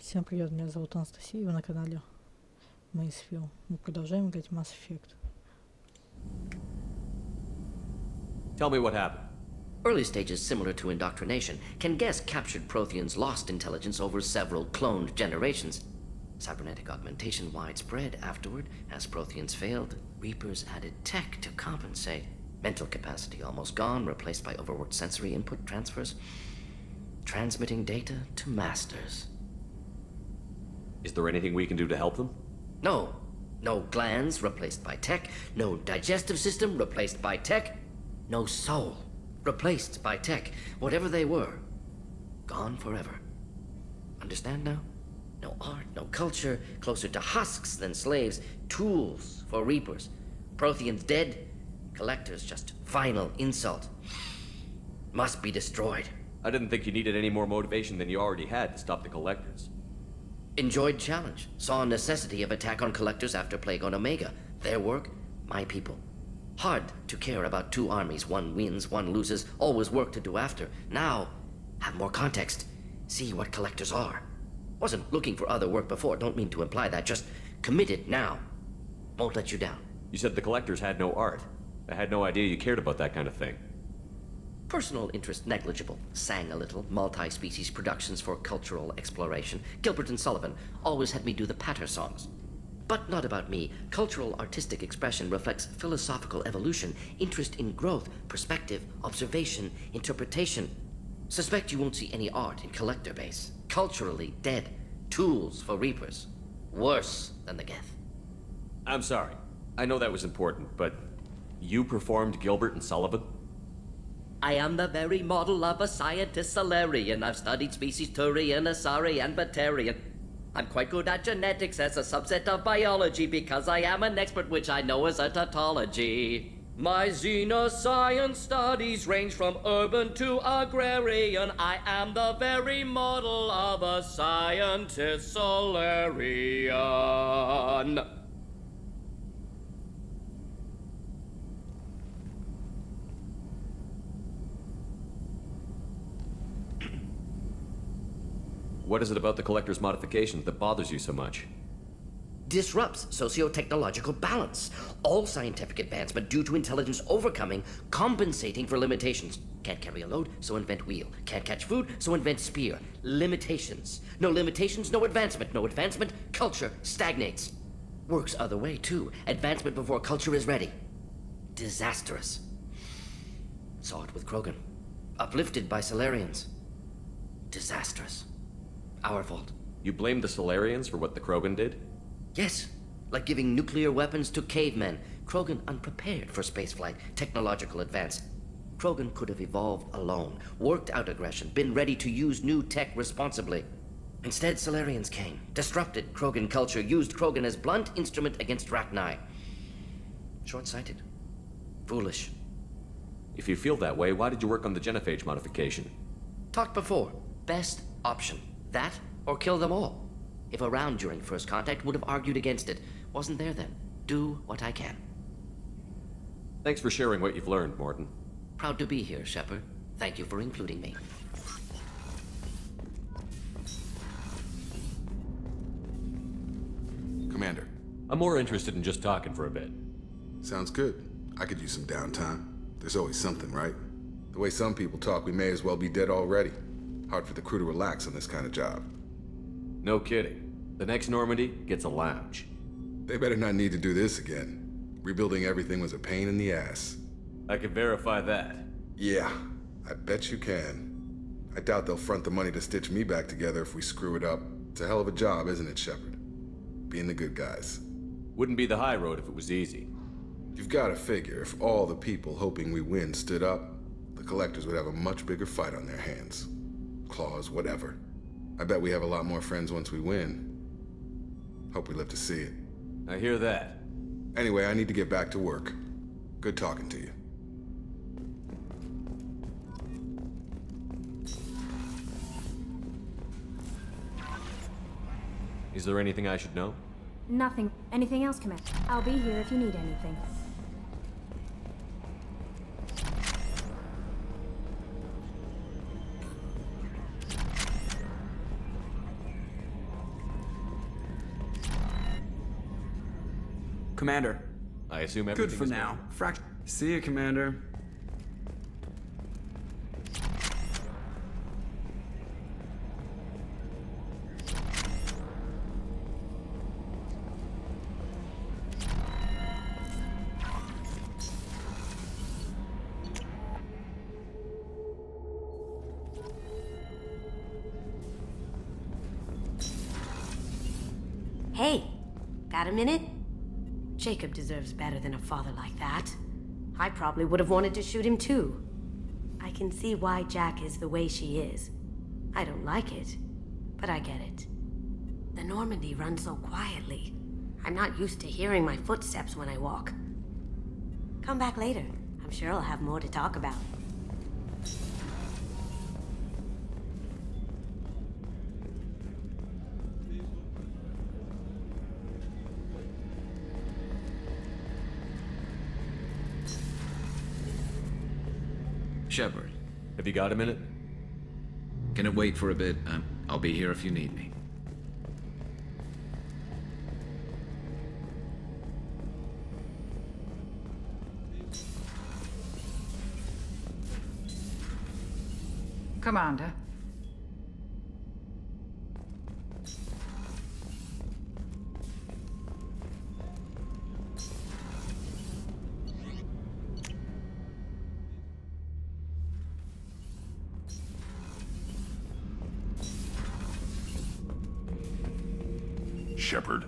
Всем привет, меня зовут Анастасия, и вы на канале MaisFeel. Мы продолжаем играть Mass Effect. Tell me what happened. Early stages similar to indoctrination can guess captured Protheans lost intelligence over several cloned generations. Cybernetic augmentation widespread afterward. As Protheans failed, Reapers added tech to compensate. Mental capacity almost gone, replaced by overworked sensory input transfers. Transmitting data to masters. Is there anything we can do to help them? No. No glands replaced by tech. No digestive system replaced by tech. No soul replaced by tech. Whatever they were, gone forever. Understand now? No art, no culture, closer to husks than slaves. Tools for Reapers. Protheans dead. Collectors just final insult. Must be destroyed. I didn't think you needed any more motivation than you already had to stop the Collectors. Enjoyed challenge. Saw necessity of attack on Collectors after Plague on Omega. Their work, my people. Hard to care about two armies. One wins, one loses. Always work to do after. Now, have more context. See what Collectors are. Wasn't looking for other work before. Don't mean to imply that. Just committed now. Won't let you down. You said the Collectors had no art. I had no idea you cared about that kind of thing. Personal interest negligible. Sang a little. Multi-species productions for cultural exploration. Gilbert and Sullivan always had me do the patter songs. But not about me. Cultural artistic expression reflects philosophical evolution, interest in growth, perspective, observation, interpretation. Suspect you won't see any art in collector base. Culturally dead. Tools for Reapers. Worse than the Geth. I'm sorry. I know that was important, but you performed Gilbert and Sullivan? I am the very model of a scientist Solarian. I've studied species Turian, Asari, and Batarian. I'm quite good at genetics as a subset of biology because I am an expert, which I know is a tautology. My xenoscience studies range from urban to agrarian. I am the very model of a scientist Solarian. What is it about the Collector's modifications that bothers you so much? Disrupts socio-technological balance. All scientific advancement due to intelligence overcoming, compensating for limitations. Can't carry a load, so invent wheel. Can't catch food, so invent spear. Limitations. No limitations, no advancement. No advancement, culture stagnates. Works other way, too. Advancement before culture is ready. Disastrous. Saw it with Krogan. Uplifted by Solarians. Disastrous. Our fault. You blame the Solarians for what the Krogan did? Yes, like giving nuclear weapons to cavemen. Krogan unprepared for spaceflight, technological advance. Krogan could have evolved alone, worked out aggression, been ready to use new tech responsibly. Instead, Solarians came, disrupted Krogan culture, used Krogan as blunt instrument against Rachni. Short-sighted. Foolish. If you feel that way, why did you work on the genophage modification? Talked before. Best option. That, or kill them all. If around during first contact, would have argued against it. Wasn't there then. Do what I can. Thanks for sharing what you've learned, Morton. Proud to be here, Shepard. Thank you for including me. Commander. I'm more interested in just talking for a bit. Sounds good. I could use some downtime. There's always something, right? The way some people talk, we may as well be dead already. Hard for the crew to relax on this kind of job. No kidding. The next Normandy gets a lounge. They better not need to do this again. Rebuilding everything was a pain in the ass. I can verify that. Yeah, I bet you can. I doubt they'll front the money to stitch me back together if we screw it up. It's a hell of a job, isn't it, Shepard? Being the good guys. Wouldn't be the high road if it was easy. You've got to figure, if all the people hoping we win stood up, the Collectors would have a much bigger fight on their hands. Claws, whatever. I bet we have a lot more friends once we win. Hope we live to see it. I hear that. Anyway, I need to get back to work. Good talking to you. Is there anything I should know? Nothing. Anything else, Commander? I'll be here if you need anything. Commander. I assume Good everything for is now. See you, Commander. Hey, got a minute? Jacob deserves better than a father like that. I probably would have wanted to shoot him too. I can see why Jack is the way she is. I don't like it, but I get it. The Normandy runs so quietly. I'm not used to hearing my footsteps when I walk. Come back later. I'm sure I'll have more to talk about. Shepard, Have you got a minute? can it wait for a bit? I'll be here if you need me. Commander. Shepard,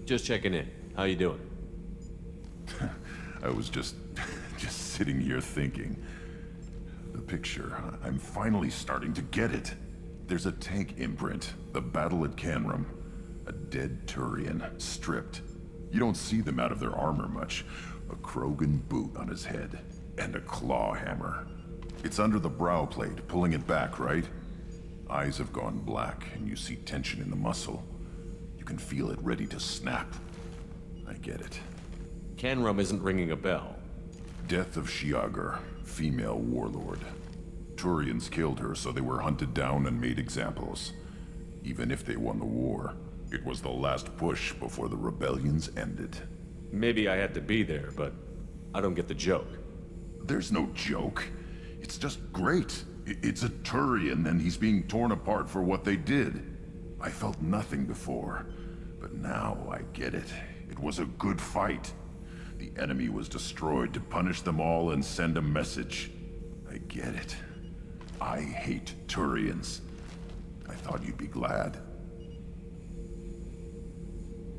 Just checking in. How you doing? I was just sitting here thinking. The picture, I'm finally starting to get it. There's a tank imprint, the battle at Canrum. A dead Turian, stripped. You don't see them out of their armor much. A Krogan boot on his head, and a claw hammer. It's under the brow plate, pulling it back, right? Eyes have gone black, and you see tension in the muscle. You can feel it ready to snap. I get it. Canrum isn't ringing a bell. Death of Shiagar, female warlord. Turians killed her, so they were hunted down and made examples. Even if they won the war, it was the last push before the rebellions ended. Maybe I had to be there, but I don't get the joke. There's no joke. It's just great. It's a Turian, and he's being torn apart for what they did. I felt nothing before, but now I get it. It was a good fight. The enemy was destroyed to punish them all and send a message. I get it. I hate Turians. I thought you'd be glad.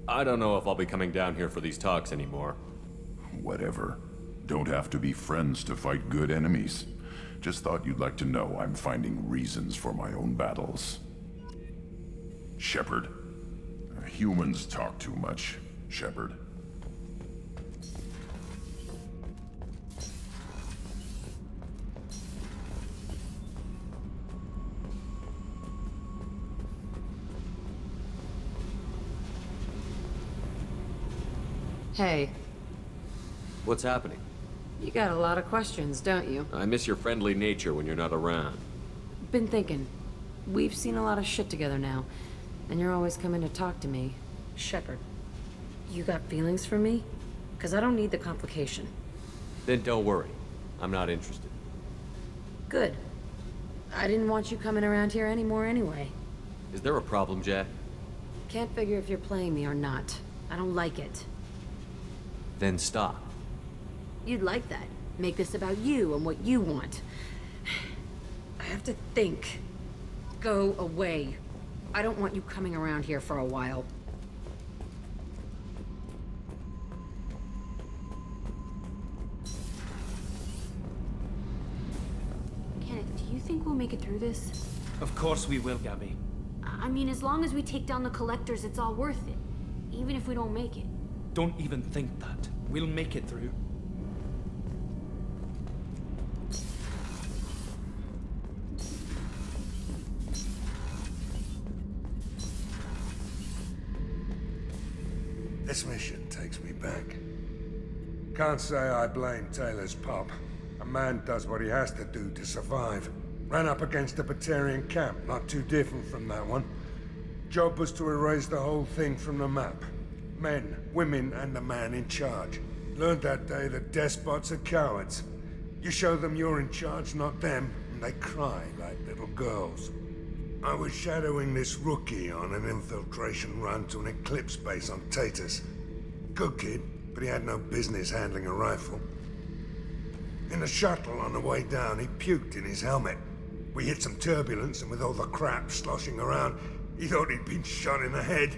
I don't know if I'll be coming down here for these talks anymore. Whatever. Don't have to be friends to fight good enemies. Just thought you'd like to know I'm finding reasons for my own battles. Shepard. Humans talk too much, Shepard. Hey, What's happening? you got a lot of questions, don't you? I miss your friendly nature when you're not around. Been thinking. We've seen a lot of shit together now, and you're always coming to talk to me. Shepard, you got feelings for me? 'Cause I don't need the complication. Then don't worry. I'm not interested. Good. I didn't want you coming around here anymore anyway. Is there a problem, Jack? Can't figure if you're playing me or not. I don't like it. Then stop. You'd like that. Make this about you and what you want. I have to think. Go away. I don't want you coming around here for a while. Kenneth, do you think we'll make it through this? Of course we will, Gabby. I mean, as long as we take down the collectors, it's all worth it. Even if we don't make it. Don't even think that. We'll make it through. This mission takes me back. Can't say I blame Taylor's pop. A man does what he has to do to survive. Ran up against a Batarian camp, not too different from that one. Job was to erase the whole thing from the map. Men, women, and the man in charge. Learned that day that despots are cowards. You show them you're in charge, not them, and they cry like little girls. I was shadowing this rookie on an infiltration run to an Eclipse base on Tatus. Good kid, but he had no business handling a rifle. In the shuttle on the way down, he puked in his helmet. We hit some turbulence, and with all the crap sloshing around, he thought he'd been shot in the head.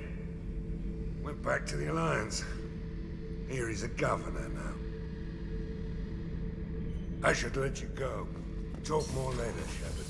Went back to the Alliance. Here he's a governor now. I should let you go. Talk more later, Shepard.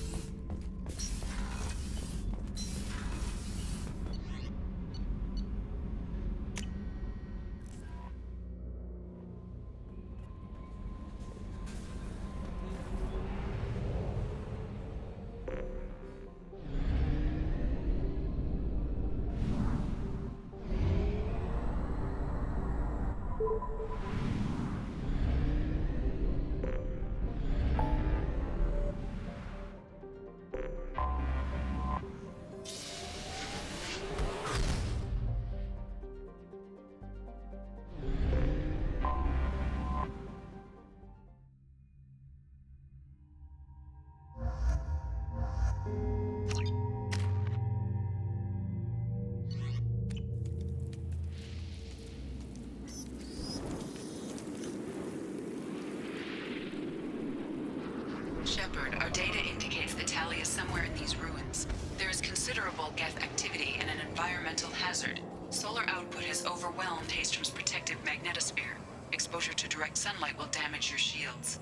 Shepard, our data indicates that Tali is somewhere in these ruins. There is considerable Geth activity and an environmental hazard. Solar output has overwhelmed Hastrom's protective magnetosphere. Exposure to direct sunlight will damage your shields.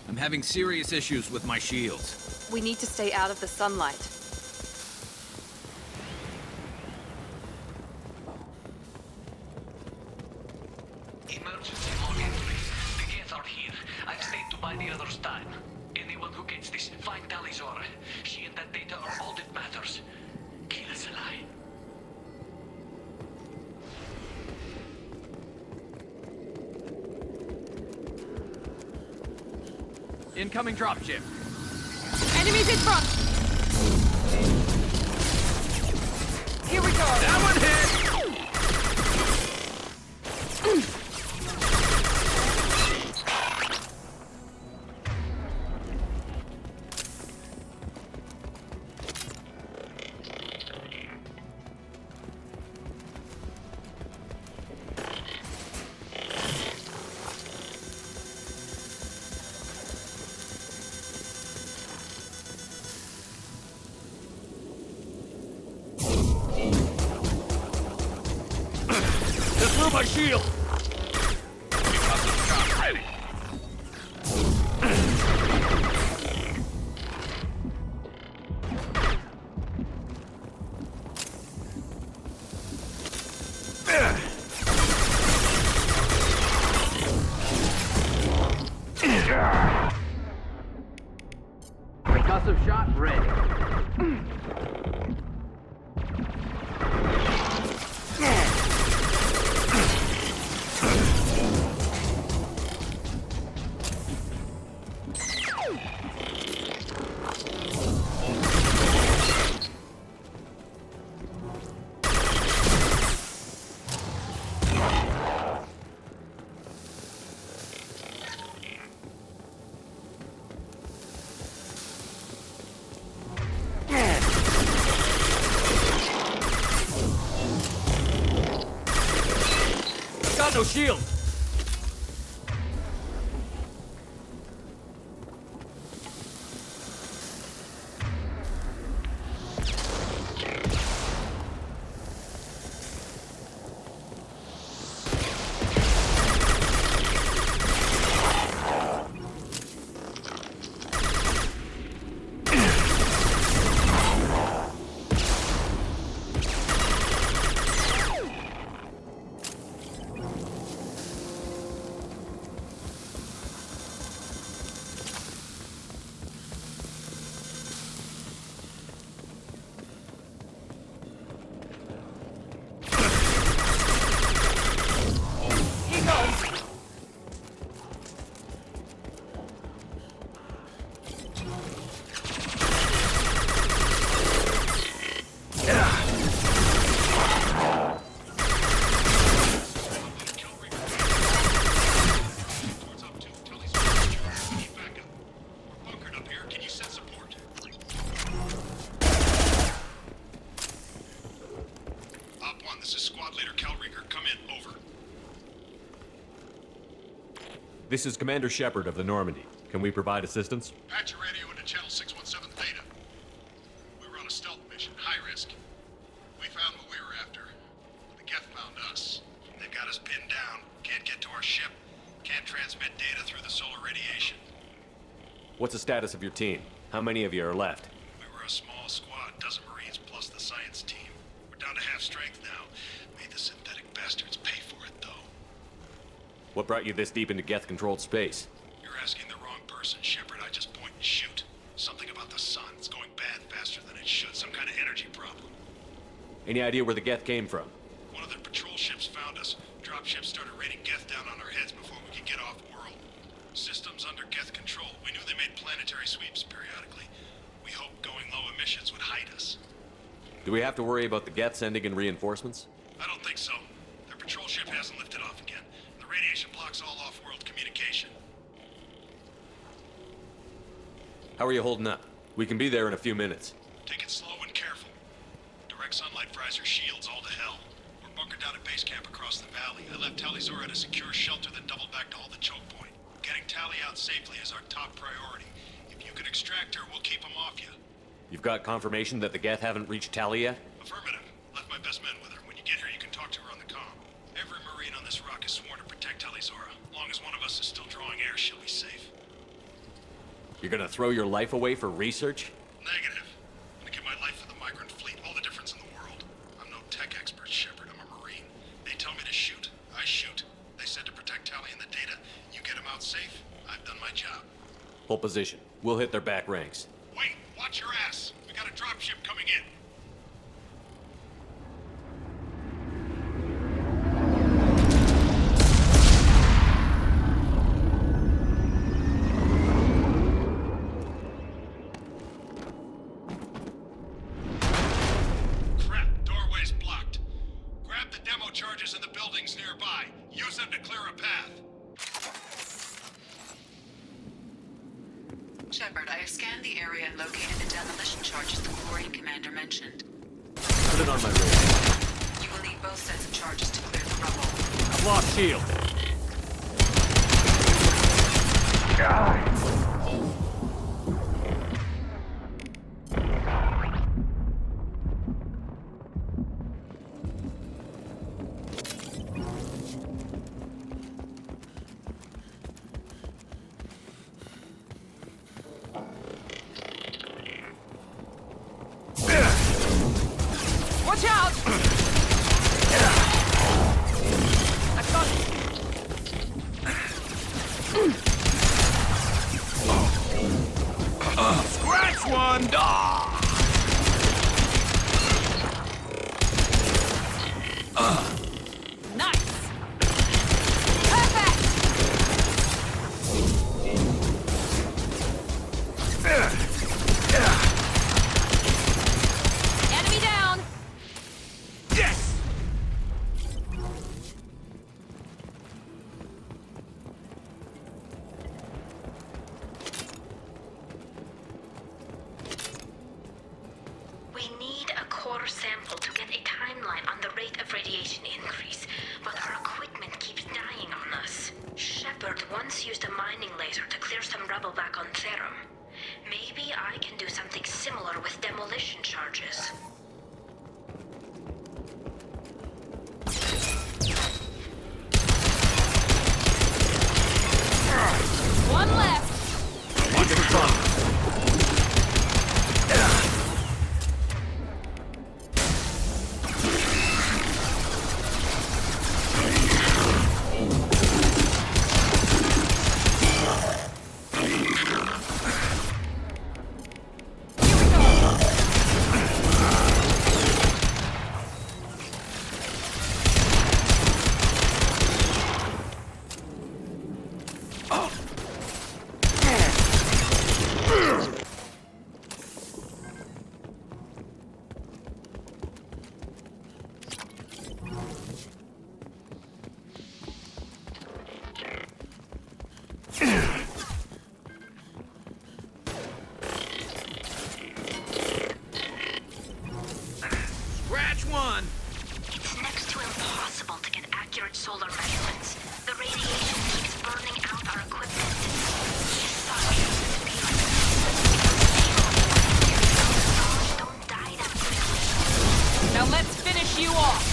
I'm having serious issues with my shields. We need to stay out of the sunlight. Emergency log entry. The Geth are here. I've stayed to buy the others time. Anyone who gets this, find Tali's aura. She and that data are all that matters. Kill us alive. Incoming dropship. Enemies in front! Here we go! That one hit! My shield! Ready. Percussive shot ready. No shield! Squad Leader Calreeker. Come in, over. This is Commander Shepard of the Normandy. Can we provide assistance? Patch your radio into Channel 617 Theta. We were on a stealth mission, high risk. We found what we were after, but the Geth found us. They've got us pinned down, can't get to our ship, can't transmit data through the solar radiation. What's the status of your team? How many of you are left? We were a small squad, dozen Marines plus the science team. We're down to half strength now. Made the synthetic bastards pay for it, though. What brought you this deep into Geth-controlled space? You're asking the wrong person, Shepard. I just point and shoot. Something about the sun. It's going bad faster than it should. Some kind of energy problem. Any idea where the Geth came from? One of their patrol ships found us. Dropships started raining Geth down on our heads before we could get off-world. Systems under Geth control. We knew they made planetary sweeps periodically. We hoped going low emissions would hide us. Do we have to worry about the Geth sending in reinforcements? I don't think so. Their patrol ship hasn't lifted off again. The radiation blocks all off-world communication. How are you holding up? We can be there in a few minutes. Take it slow and careful. Direct sunlight fries our shields all to hell. We're bunkered down at base camp across the valley. I left Tali at a secure shelter, then doubled back to hold the choke point. Getting Tali out safely is our top priority. If you can extract her, we'll keep them off you. You've got confirmation that the Geth haven't reached Tali yet? Affirmative. Left my best men with her. When you get here, you can talk to her on the comm. Every Marine on this rock is sworn to protect Tali. As long as one of us is still drawing air, she'll be safe. You're gonna throw your life away for research? Negative. I'm gonna give my life for the migrant fleet. All the difference in the world. I'm no tech expert, Shepard. I'm a Marine. They tell me to shoot. I shoot. They said to protect Tali and the data. You get them out safe. I've done my job. Hold position. We'll hit their back ranks. Wait! Watch your ass! We got a dropship coming in! Crap! Doorway's blocked. Grab the demo charges in the buildings nearby. Use them to clear a path. Shepard, I have scanned the area and located the demolition charges the Chlorine Commander mentioned. Put it on my radar. You will need both sets of charges to clear the rubble. I've lost shield. Watch out! I've got it. Scratch one! Nice! Perfect! Enemy down! Yes! We need a core sample to get a timeline on the rate of radiation increase, but our equipment keeps dying on us. Shepard once used a mining laser to clear some rubble back on Therum. Maybe I can do something similar with demolition charges. One left! Watch the front. Here we go! solar measurements. The radiation keeps burning out our equipment. Don't die that quickly. Now let's finish you off.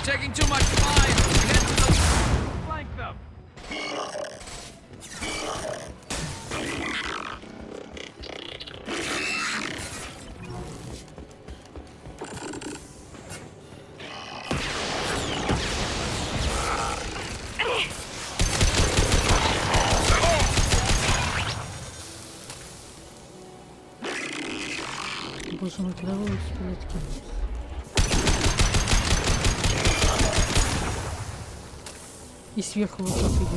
Taking too much time. Get to the flank them. Боже мой, куда вы успели кинуть? И сверху вот так идет.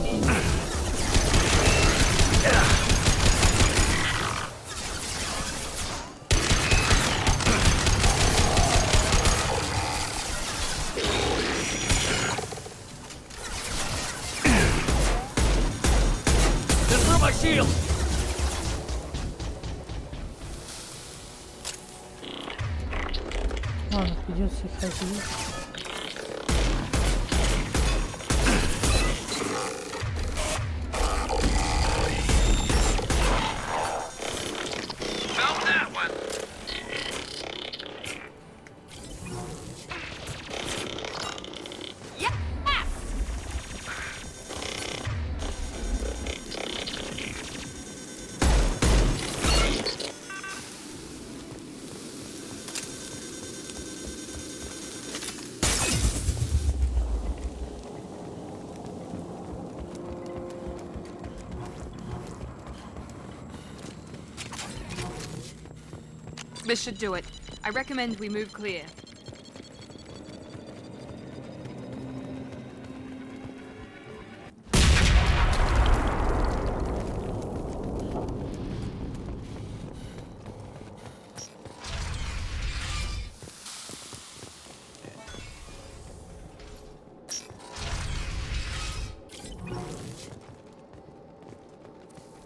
Ладно, придется их разделить. This should do it. I recommend we move clear.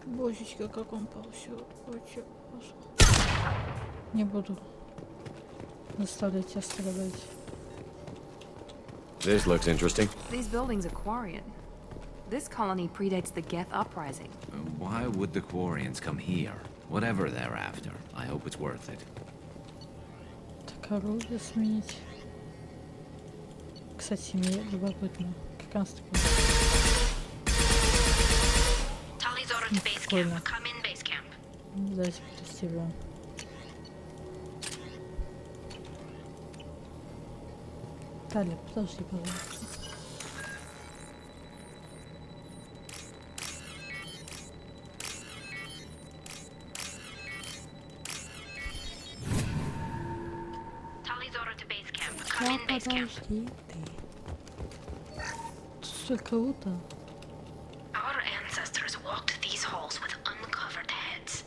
Божечка, как он получил. Очень пошел. Не буду заставлять тебя страдать. This looks interesting. These buildings are Quarian. This colony predates the Geth uprising. Why would the Quarians come here? Whatever they're after, I hope it's worth it. Так, оружие сменить. Кстати, мне любопытно. Как она такая? Прикольно. Давайте протестируем. Тали, подожди, пожалуйста. Да, подожди ты. Тут столько лута. Our ancestors walked these halls with uncovered heads.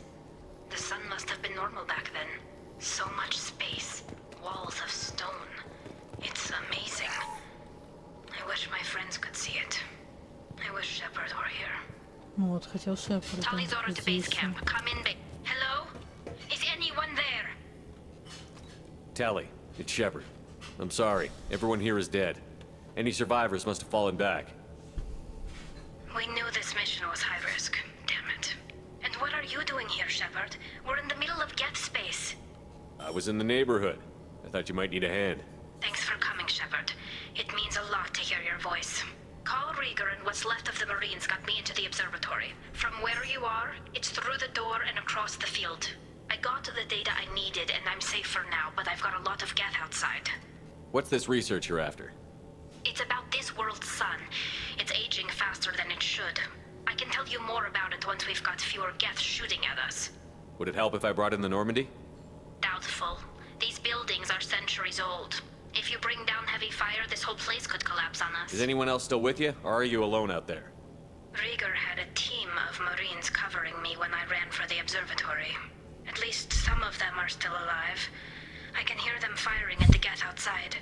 The sun must have been normal back then. So much space, walls of stone. It's amazing. I wish my friends could see it. I wish Shepard were here. Ну вот, хотел Шепарда. Tali Zora to base camp. Come in. Hello? Is anyone there? Tali, it's Shepard. I'm sorry. Everyone here is dead. Any survivors must have fallen back. We knew this mission was high risk. Damn it. And what are you doing here, Shepard? We're in the middle of Geth space. I was in the neighborhood. I thought you might need a hand. Thanks for coming, Shepard. It means a lot to hear your voice. Call Rieger and what's left of the Marines got me into the observatory. From where you are, it's through the door and across the field. I got the data I needed and I'm safe for now, but I've got a lot of Geth outside. What's this research you're after? It's about this world's sun. It's aging faster than it should. I can tell you more about it once we've got fewer Geth shooting at us. Would it help if I brought in the Normandy? Doubtful. These buildings are centuries old. If you bring down heavy fire, this whole place could collapse on us. Is anyone else still with you, or are you alone out there? Rieger had a team of Marines covering me when I ran for the observatory. At least some of them are still alive. I can hear them firing at the Geth outside.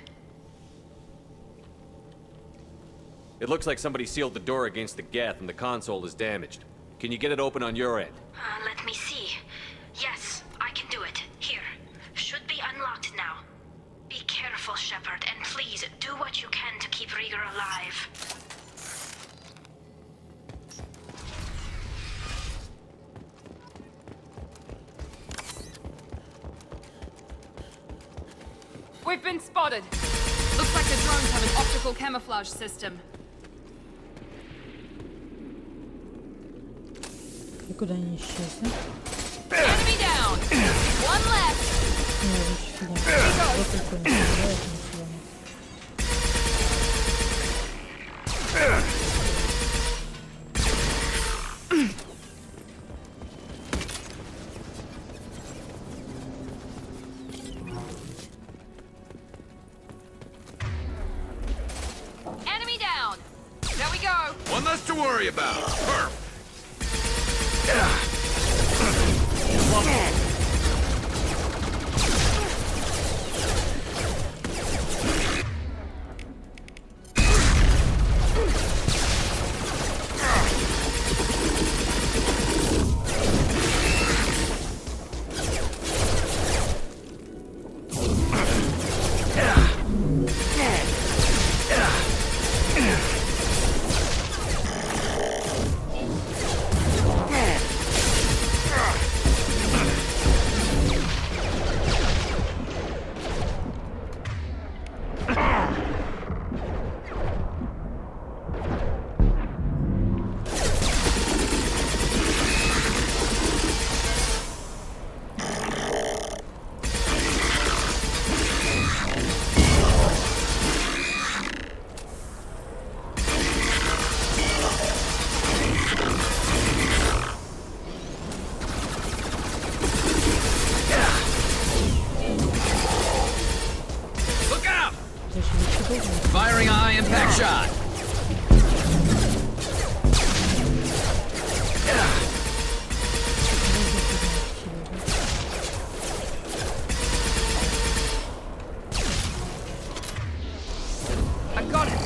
It looks like somebody sealed the door against the Geth and the console is damaged. Can you get it open on your end? Let me see. Yes, I can do it. Here. Should be unlocked now. Be careful, Shepard, and please do what you can to keep Rieger alive. We've been spotted. Looks like the drones have an optical camouflage system. И куда они исчезли? Enemy down. One left. Enemy down. There we go. One less to worry about. Perf. Firing a high-impact shot. I got it.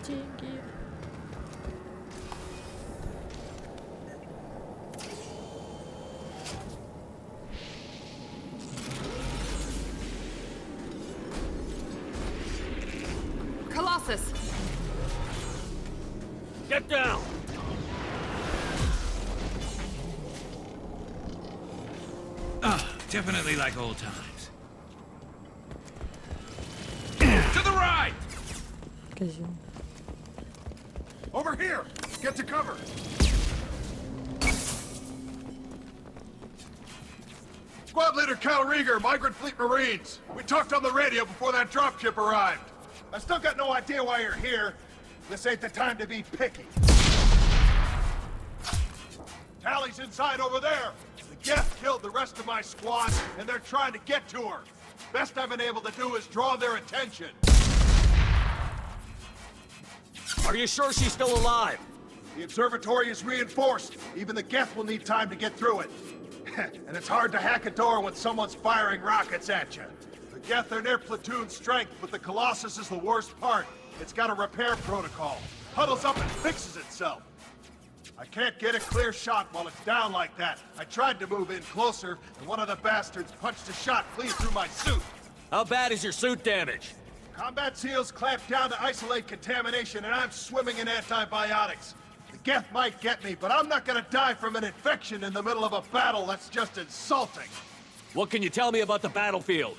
Деньги. Colossus. Get down! Definitely like old times. To the right! Козел. Over here! Get to cover! Squad Leader Cal Rieger, Migrant Fleet Marines. We talked on the radio before that dropship arrived. I still got no idea why you're here. This ain't the time to be picky. Tali's inside over there. The Geth killed the rest of my squad, and they're trying to get to her. Best I've been able to do is draw their attention. Are you sure she's still alive? The observatory is reinforced. Even the Geth will need time to get through it. And it's hard to hack a door when someone's firing rockets at you. The Geth are near platoon strength, but the Colossus is the worst part. It's got a repair protocol. Huddles up and fixes itself. I can't get a clear shot while it's down like that. I tried to move in closer, and one of the bastards punched a shot clean through my suit. How bad is your suit damaged? Combat SEALs clamped down to isolate contamination, and I'm swimming in antibiotics. The Geth might get me, but I'm not gonna die from an infection in the middle of a battle. That's just insulting. What can you tell me about the battlefield?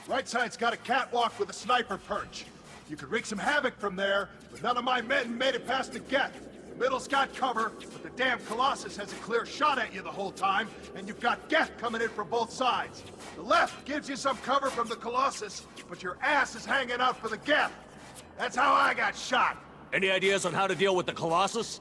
Right side's got a catwalk with a sniper perch. You could wreak some havoc from there, but none of my men made it past the Geth. The middle's got cover, but the damn Colossus has a clear shot at you the whole time, and you've got Geth coming in from both sides. The left gives you some cover from the Colossus, but your ass is hanging out for the Geth. That's how I got shot. Any ideas on how to deal with the Colossus?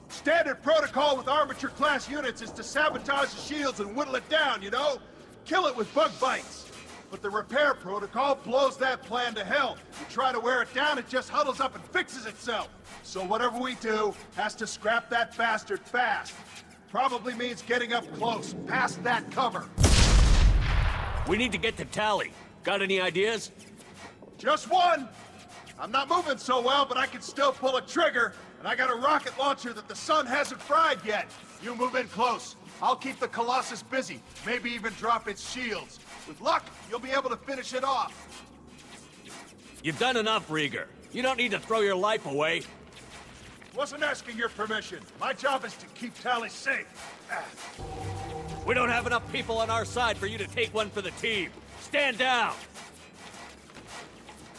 Standard protocol with armature-class units is to sabotage the shields and whittle it down, you know? Kill it with bug bites. But the repair protocol blows that plan to hell. You try to wear it down, it just huddles up and fixes itself. So whatever we do has to scrap that bastard fast. Probably means getting up close, past that cover. We need to get to Tali. Got any ideas? Just one. I'm not moving so well, but I can still pull a trigger. And I got a rocket launcher that the sun hasn't fried yet. You move in close. I'll keep the Colossus busy. Maybe even drop its shields. With luck, you'll be able to finish it off. You've done enough, Rieger. You don't need to throw your life away. Wasn't asking your permission. My job is to keep Tali safe. We don't have enough people on our side for you to take one for the team. Stand down.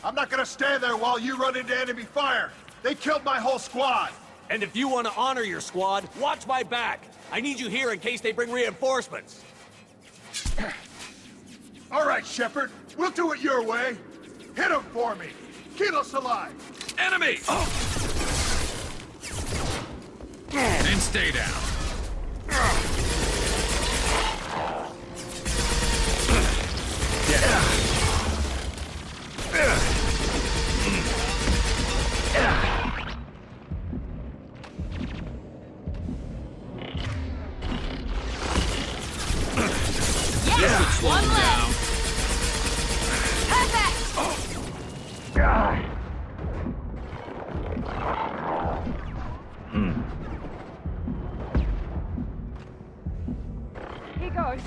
I'm not gonna stand there while you run into enemy fire. They killed my whole squad. And if you want to honor your squad, watch my back. I need you here in case they bring reinforcements. All right, Shepard. We'll do it your way. Hit him for me. Kilos alive. Enemy! Oh. And stay down. Yes! One left! Perfect! Here goes.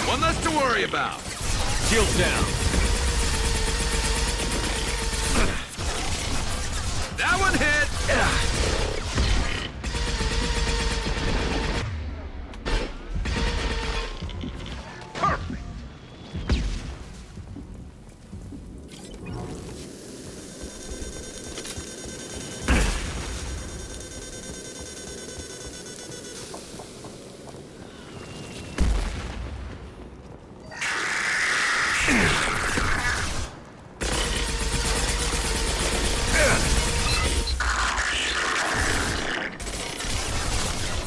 One less to worry about. Shields down. That one hit. Perfect.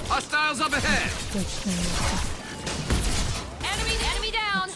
Hostiles up ahead! Enemy down!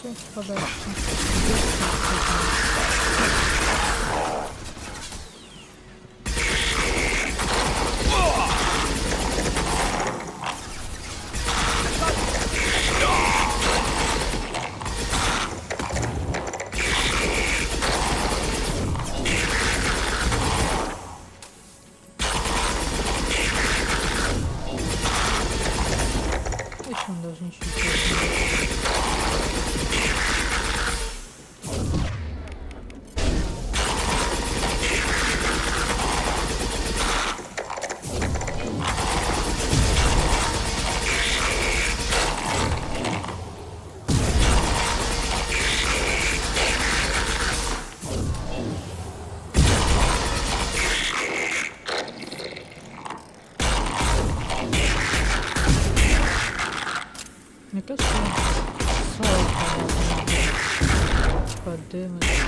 damage.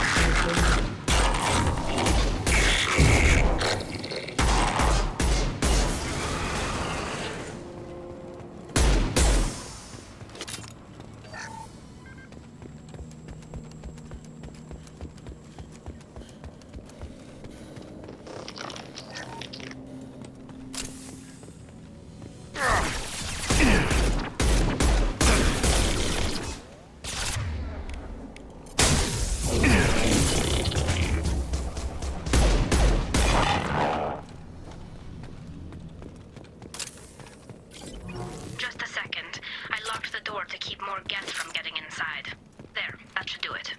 Just a second. I locked the door to keep more guests from getting inside. There, that should do it.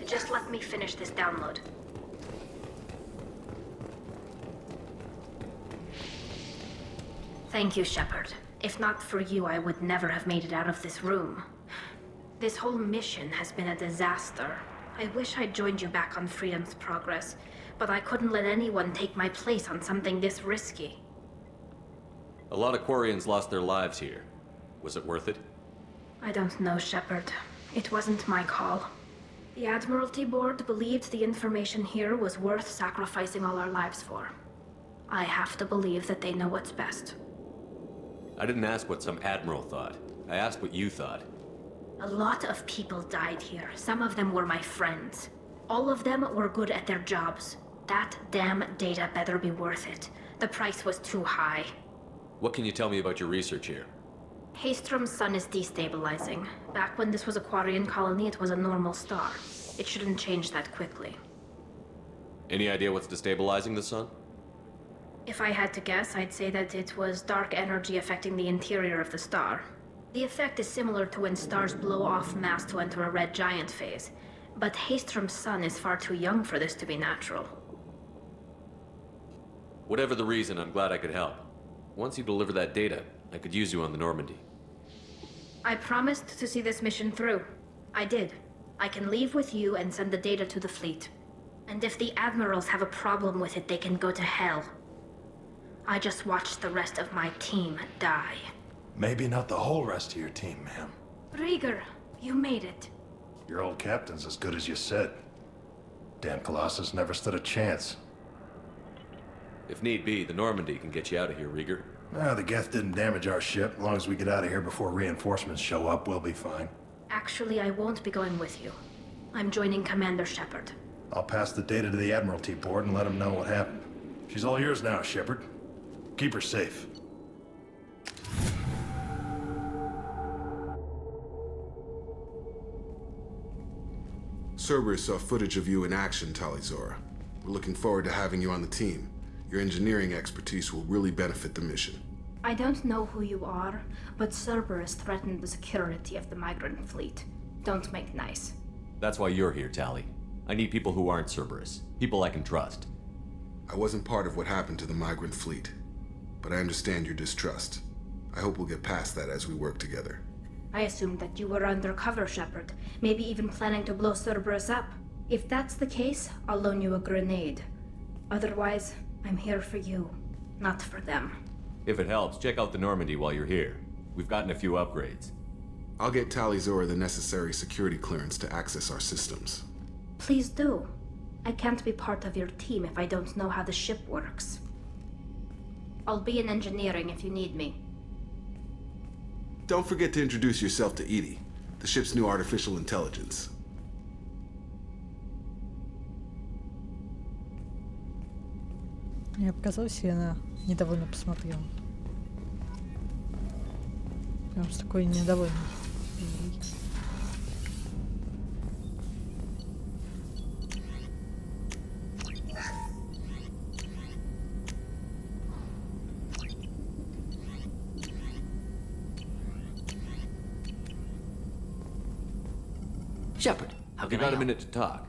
Just let me finish this download. Thank you, Shepard. If not for you, I would never have made it out of this room. This whole mission has been a disaster. I wish I'd joined you back on Freedom's Progress, but I couldn't let anyone take my place on something this risky. A lot of Quarians lost their lives here. Was it worth it? I don't know, Shepard. It wasn't my call. The Admiralty Board believed the information here was worth sacrificing all our lives for. I have to believe that they know what's best. I didn't ask what some admiral thought. I asked what you thought. A lot of people died here. Some of them were my friends. All of them were good at their jobs. That damn data better be worth it. The price was too high. What can you tell me about your research here? Haystrom's sun is destabilizing. Back when this was a Quarian colony, it was a normal star. It shouldn't change that quickly. Any idea what's destabilizing the sun? If I had to guess, I'd say that it was dark energy affecting the interior of the star. The effect is similar to when stars blow off mass to enter a red giant phase. But Haystrom's sun is far too young for this to be natural. Whatever the reason, I'm glad I could help. Once you deliver that data, I could use you on the Normandy. I promised to see this mission through. I did. I can leave with you and send the data to the fleet. And if the admirals have a problem with it, they can go to hell. I just watched the rest of my team die. Maybe not the whole rest of your team, ma'am. Rieger, you made it. Your old captain's as good as you said. Damn Colossus never stood a chance. If need be, the Normandy can get you out of here, Rieger. The Geth didn't damage our ship. As long as we get out of here before reinforcements show up, we'll be fine. Actually, I won't be going with you. I'm joining Commander Shepard. I'll pass the data to the Admiralty Board and let them know what happened. She's all yours now, Shepard. Keep her safe. Cerberus saw footage of you in action, Tali Zora. We're looking forward to having you on the team. Your engineering expertise will really benefit the mission. I don't know who you are, but Cerberus threatened the security of the migrant fleet. Don't make nice. That's why you're here, Tali. I need people who aren't Cerberus. People I can trust. I wasn't part of what happened to the migrant fleet, but I understand your distrust. I hope we'll get past that as we work together. I assumed that you were undercover, Shepard. Maybe even planning to blow Cerberus up. If that's the case, I'll loan you a grenade. Otherwise, I'm here for you, not for them. If it helps, check out the Normandy while you're here. We've gotten a few upgrades. I'll get Tali Zora the necessary security clearance to access our systems. Please do. I can't be part of your team if I don't know how the ship works. I'll be in engineering if you need me. Don't forget to introduce yourself to Edie, the ship's new artificial intelligence. Мне показалось, и она недовольно посмотрела. Прям с такой недовольной. Shepard, how can I got help? a minute to talk?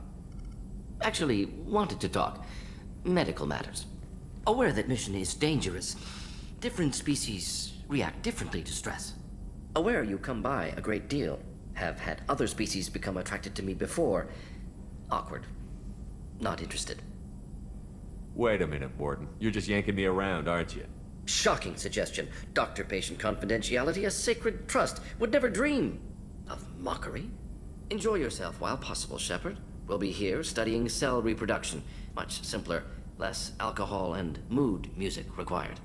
Actually, wanted to talk. Medical matters. Aware that mission is dangerous. Different species react differently to stress. Aware you come by a great deal. Have had other species become attracted to me before. Awkward. Not interested. Wait a minute, Warden. You're just yanking me around, aren't you? Shocking suggestion. Doctor-patient confidentiality, a sacred trust. Would never dream of mockery. Enjoy yourself while possible, Shepard. We'll be here studying cell reproduction. Much simpler, less alcohol and mood music required.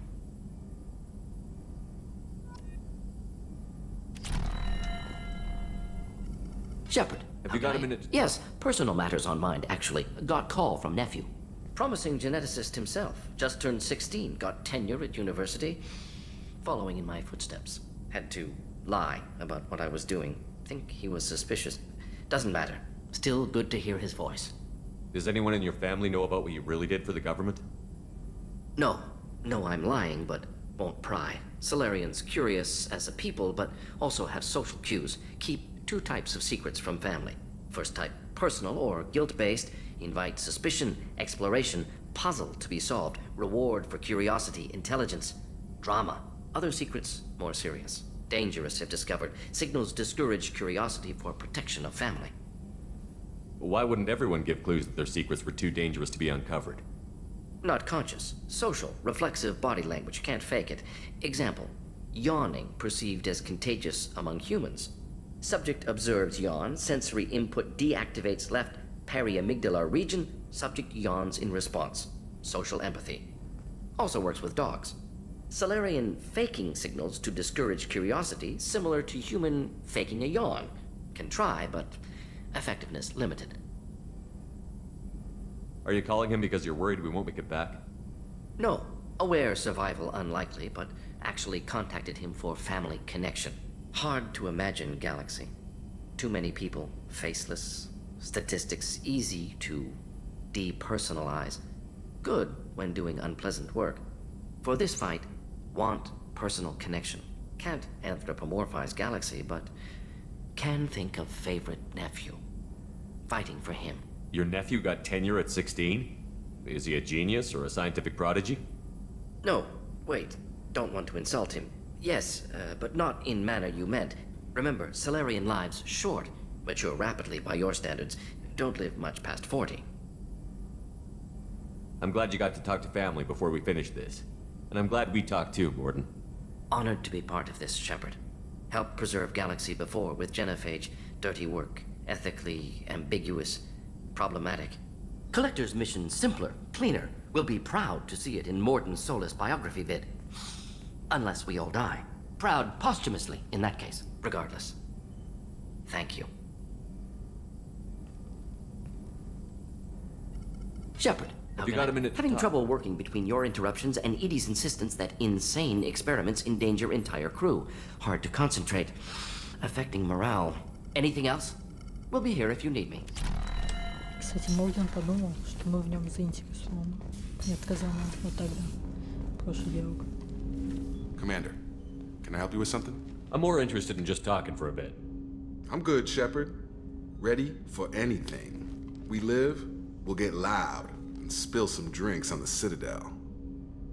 Shepard. Have you got a minute? Yes, personal matters on mind, actually. Got call from nephew. Promising geneticist himself. Just turned 16, got tenure at university. Following in my footsteps. Had to lie about what I was doing. Think he was suspicious. Doesn't matter. Still good to hear his voice. Does anyone in your family know about what you really did for the government? No. No, I'm lying, but won't pry. Solarians curious as a people, but also have social cues. Keep two types of secrets from family. First type, personal or guilt-based. Invite suspicion, exploration, puzzle to be solved, reward for curiosity, intelligence, drama. Other secrets, more serious. Dangerous if discovered. Signals discourage curiosity for protection of family. Why wouldn't everyone give clues that their secrets were too dangerous to be uncovered? Not conscious. Social, reflexive body language. Can't fake it. Example. Yawning perceived as contagious among humans. Subject observes yawn. Sensory input deactivates left periamygdalar region. Subject yawns in response. Social empathy. Also works with dogs. Solarian faking signals to discourage curiosity, similar to human faking a yawn. Can try, but effectiveness limited. Are you calling him because you're worried we won't make it back? No. Aware survival unlikely, but actually contacted him for family connection. Hard to imagine galaxy. Too many people, faceless. Statistics easy to depersonalize. Good when doing unpleasant work. For this fight, want personal connection. Can't anthropomorphize galaxy, but can think of favorite nephew. Fighting for him. Your nephew got tenure at 16? Is he a genius or a scientific prodigy? No, wait. Don't want to insult him. Yes, but not in manner you meant. Remember, Solarian lives short. Mature rapidly by your standards. Don't live much past 40. I'm glad you got to talk to family before we finish this. And I'm glad we talked too, Gordon. Honored to be part of this, Shepard. Helped preserve Galaxy before with genophage. Dirty work. Ethically ambiguous. Problematic. Collector's mission simpler, cleaner. We'll be proud to see it in Mordin's Solus biography vid. Unless we all die. Proud posthumously, in that case. Regardless. Thank you. Shepard. Have you got a minute to Having talk? trouble working between your interruptions and Edie's insistence that insane experiments endanger entire crew. Hard to concentrate. Affecting morale. Anything else? We'll be here if you need me. Кстати, Морган подумал, что мы в нем заинтересованы. Не отказал нам вот тогда. Прошлый диалог. Commander, can I help you with something? I'm more interested in just talking for a bit. I'm good, Shepard. Ready for anything. We live, we'll get loud and spill some drinks on the Citadel.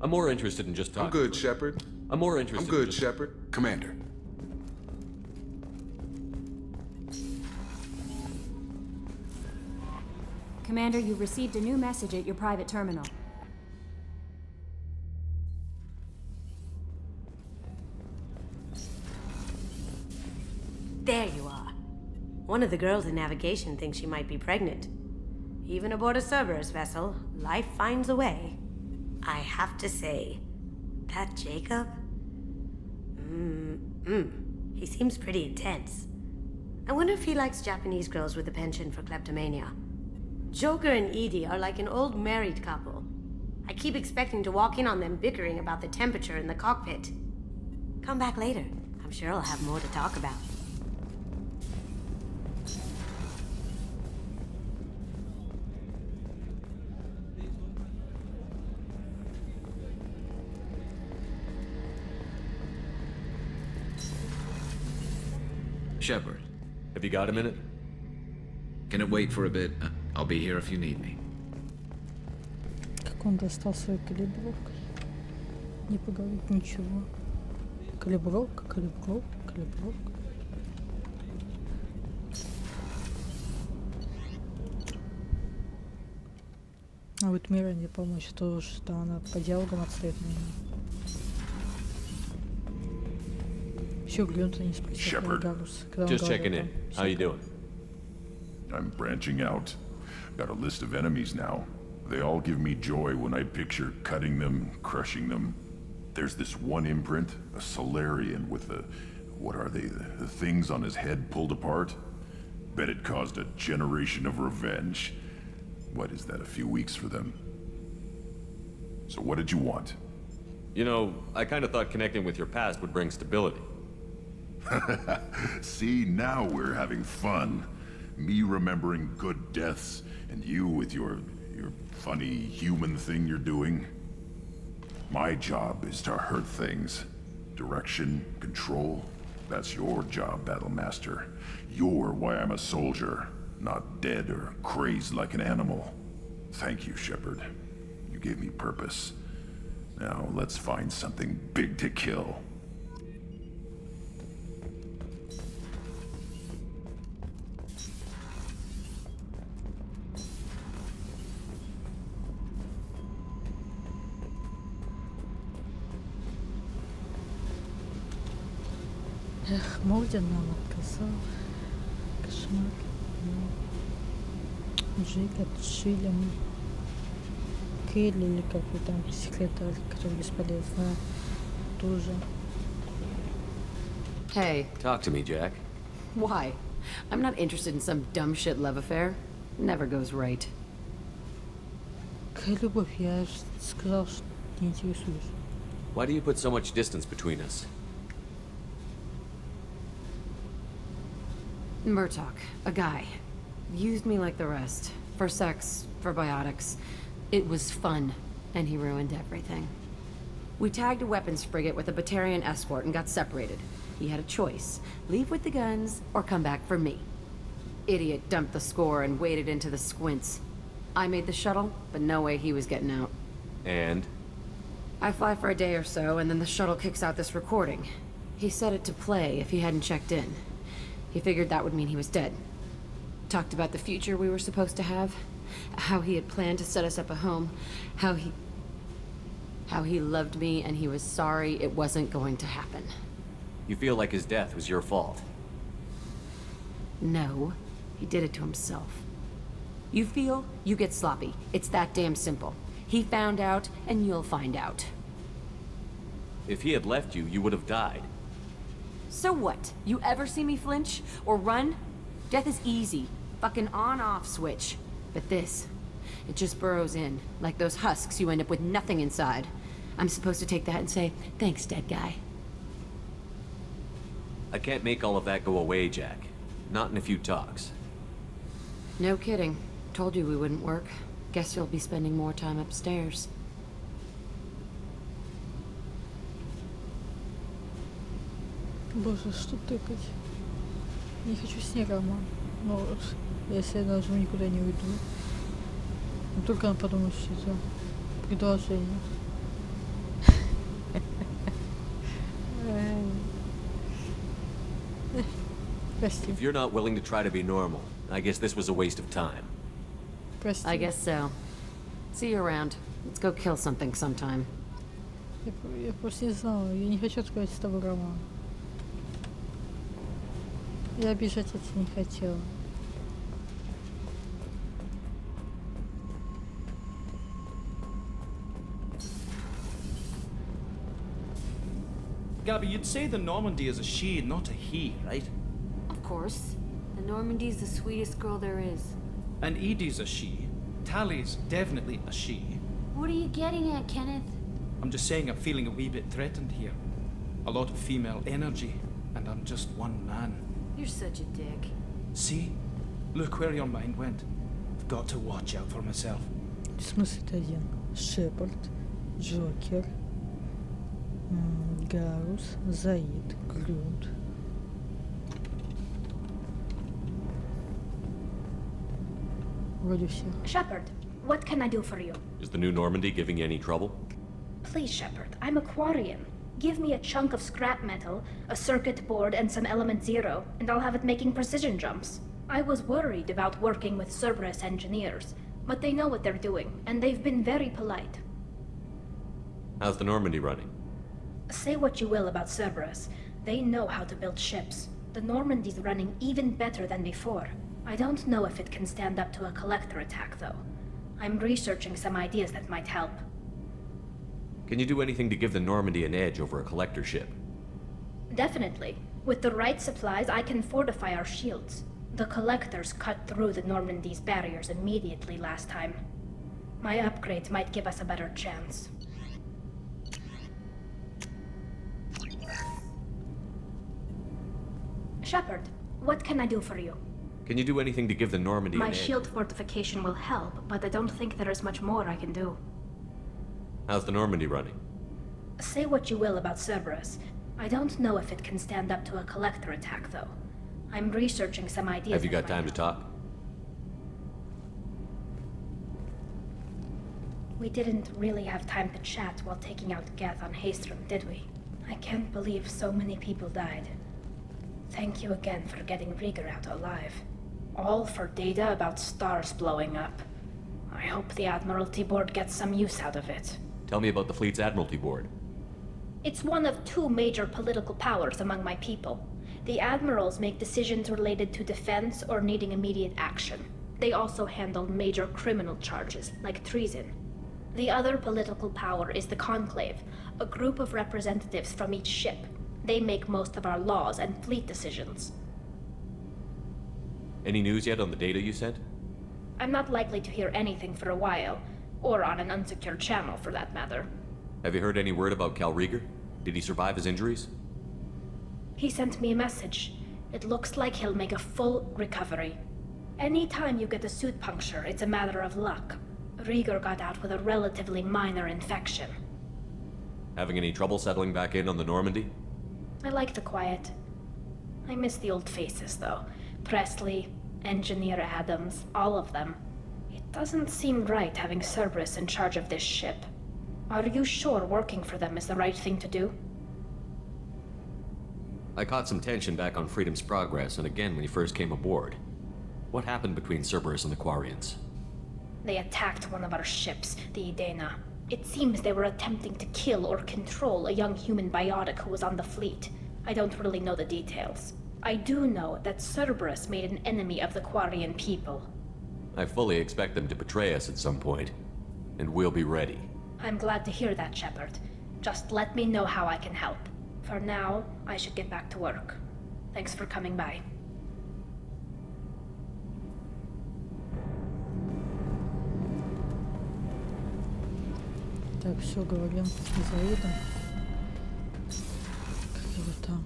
I'm more interested in just talking. I'm good, Shepard. I'm more interested I'm good, in just... Shepard. Commander. Commander, you received a new message at your private terminal. There you are. One of the girls in navigation thinks she might be pregnant. Even aboard a Cerberus vessel, life finds a way. I have to say, that Jacob? He seems pretty intense. I wonder if he likes Japanese girls with a penchant for kleptomania. Joker and Edie are like an old married couple. I keep expecting to walk in on them bickering about the temperature in the cockpit. Come back later. I'm sure I'll have more to talk about. Shepard. Have you got a minute? Can it wait for a bit? I'll be here if you need me. Как он достал своей калибровкой? Не поговорить ничего. Калибровка, калибровка, калибровка. А вот Миранде помочь, то что она по диалогам отстоит на нее. Все, Глюнта не спросил. Just checking in. How you doing? I'm branching out. Got a list of enemies now. They all give me joy when I picture cutting them, crushing them. There's this one imprint, a Solarian with the... what are they? The things on his head pulled apart? Bet it caused a generation of revenge. What is that, a few weeks for them? So what did you want? You know, I kind of thought connecting with your past would bring stability. See, now we're having fun. Me remembering good deaths, and you with your funny human thing you're doing. My job is to hurt things. Direction, control, that's your job, Battlemaster. You're why I'm a soldier, not dead or crazed like an animal. Thank you, Shepard. You gave me purpose. Now let's find something big to kill. Эх, Молдин нам отказал. Кошмар. Джейкоб, Шилем, Келли или какой там секретарь, который бесполезная, тоже. Hey. Talk to me, Jack. Why? I'm not interested in some dumb shit love affair. Never goes right. Какая любовь? Я же сказал, что не интересуюсь. Why do you put so much distance between us? Murtaugh, a guy, used me like the rest. For sex, for biotics. It was fun, and he ruined everything. We tagged a weapons frigate with a Batarian escort and got separated. He had a choice. Leave with the guns, or come back for me. Idiot dumped the score and waded into the squints. I made the shuttle, but no way he was getting out. And? I fly for a day or so, and then the shuttle kicks out this recording. He set it to play if he hadn't checked in. He figured that would mean he was dead. Talked about the future we were supposed to have. How he had planned to set us up a home. How he loved me and he was sorry it wasn't going to happen. You feel like his death was your fault? No. He did it to himself. You feel, you get sloppy. It's that damn simple. He found out, and you'll find out. If he had left you, you would have died. So what? You ever see me flinch? Or run? Death is easy. Fucking on-off switch. But this, it just burrows in. Like those husks, you end up with nothing inside. I'm supposed to take that and say, thanks, dead guy. I can't make all of that go away, Jack. Not in a few talks. No kidding. Told you we wouldn't work. Guess you'll be spending more time upstairs. Боже, что тыкать? Не хочу с ней роман. Но если я нажму, никуда не уйду. Но только она подумает, что это предложение. Прости. If you're not willing to try to be normal, I guess this was a waste of time. Прости. I guess so. See you around. Let's go kill something sometime. Я просто не знала. Я не хочу открывать с тобой роман. Я обижать это не хотела. Gabby, you'd say the Normandy is a she, not a he, right? Of course. The Normandy's the sweetest girl there is. And Edie's a she. Tali's definitely a she. What are you getting at, Kenneth? I'm just saying I'm feeling a wee bit threatened here. A lot of female energy, and I'm just one man. You're such a dick. See? Look where your mind went. I've got to watch out for myself. В смысле это один? Шепард, Джокер, Гарус, Заид, Глюнд. Вроде всех. Shepard, what can I do for you? Is the new Normandy giving you any trouble? Please, Shepard, I'm a Quarian. Give me a chunk of scrap metal, a circuit board, and some element zero, and I'll have it making precision jumps. I was worried about working with Cerberus engineers. But they know what they're doing, and they've been very polite. How's the Normandy running? Say what you will about Cerberus, they know how to build ships. The Normandy's running even better than before. I don't know if it can stand up to a collector attack, though. I'm researching some ideas that might help. Can you do anything to give the Normandy an edge over a collector ship? Definitely. With the right supplies, I can fortify our shields. The collectors cut through the Normandy's barriers immediately last time. My upgrades might give us a better chance. Shepard, what can I do for you? Can you do anything to give the Normandy an edge? My shield fortification will help, but I don't think there is much more I can do. How's the Normandy running? Say what you will about Cerberus. I don't know if it can stand up to a collector attack, though. I'm researching some ideas. Have you got time to talk? We didn't really have time to chat while taking out Geth on Haestrom, did we? I can't believe so many people died. Thank you again for getting Rieger out alive. All for data about stars blowing up. I hope the Admiralty Board gets some use out of it. Tell me about the fleet's Admiralty Board. It's one of two major political powers among my people. The admirals make decisions related to defense or needing immediate action. They also handle major criminal charges, like treason. The other political power is the Conclave, a group of representatives from each ship. They make most of our laws and fleet decisions. Any news yet on the data you sent? I'm not likely to hear anything for a while, or on an unsecured channel for that matter. Have you heard any word about Cal Rieger? Did he survive his injuries? He sent me a message. It looks like he'll make a full recovery. Anytime you get a suit puncture, it's a matter of luck. Rieger got out with a relatively minor infection. Having any trouble settling back in on the Normandy? I like the quiet. I miss the old faces, though. Presley, Engineer Adams, all of them. It doesn't seem right having Cerberus in charge of this ship. Are you sure working for them is the right thing to do? I caught some tension back on Freedom's Progress and again when he first came aboard. What happened between Cerberus and the Quarians? They attacked one of our ships, the Idena. It seems they were attempting to kill or control a young human biotic who was on the fleet. I don't really know the details. I do know that Cerberus made an enemy of the Quarian people. I fully expect them to betray us at some point, and we'll be ready. I'm glad to hear that, Shepard. Just let me know how I can help. For now, I should get back to work. Thanks for coming by. Так, все, говорим за это. Как его там?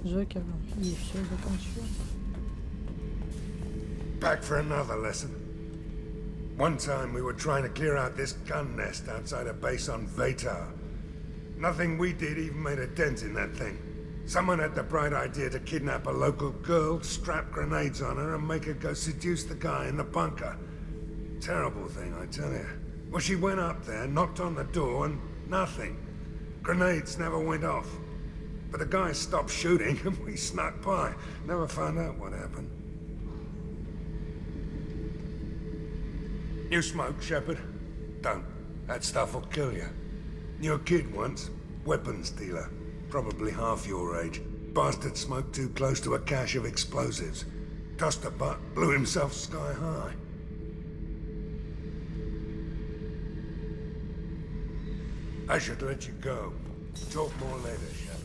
Джокером. И все, заканчиваем. Back for another lesson. One time we were trying to clear out this gun nest outside a base on Vatar. Nothing we did even made a dent in that thing. Someone had the bright idea to kidnap a local girl, strap grenades on her, and make her go seduce the guy in the bunker. Terrible thing, I tell you. Well, she went up there, knocked on the door, and nothing. Grenades never went off. But the guy stopped shooting, and we snuck by. Never found out what happened. You smoke, Shepard? Don't. That stuff will kill you. Knew a kid once. Weapons dealer. Probably half your age. Bastard smoked too close to a cache of explosives. Tossed a butt, blew himself sky high. I should let you go. Talk more later, Shepard.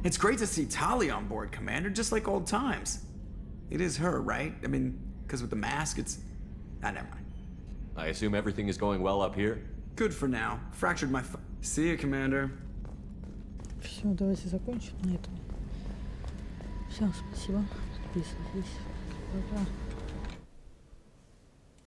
It's great to see Tali on board, Commander, just like old times. It is her, right? I mean, because with the mask, it's... Ah, never mind. I assume everything is going well up here? Good for now. Fractured my foot. See you, Commander. Все, давайте закончим на этом. Всем спасибо. Подписывайтесь. Пока.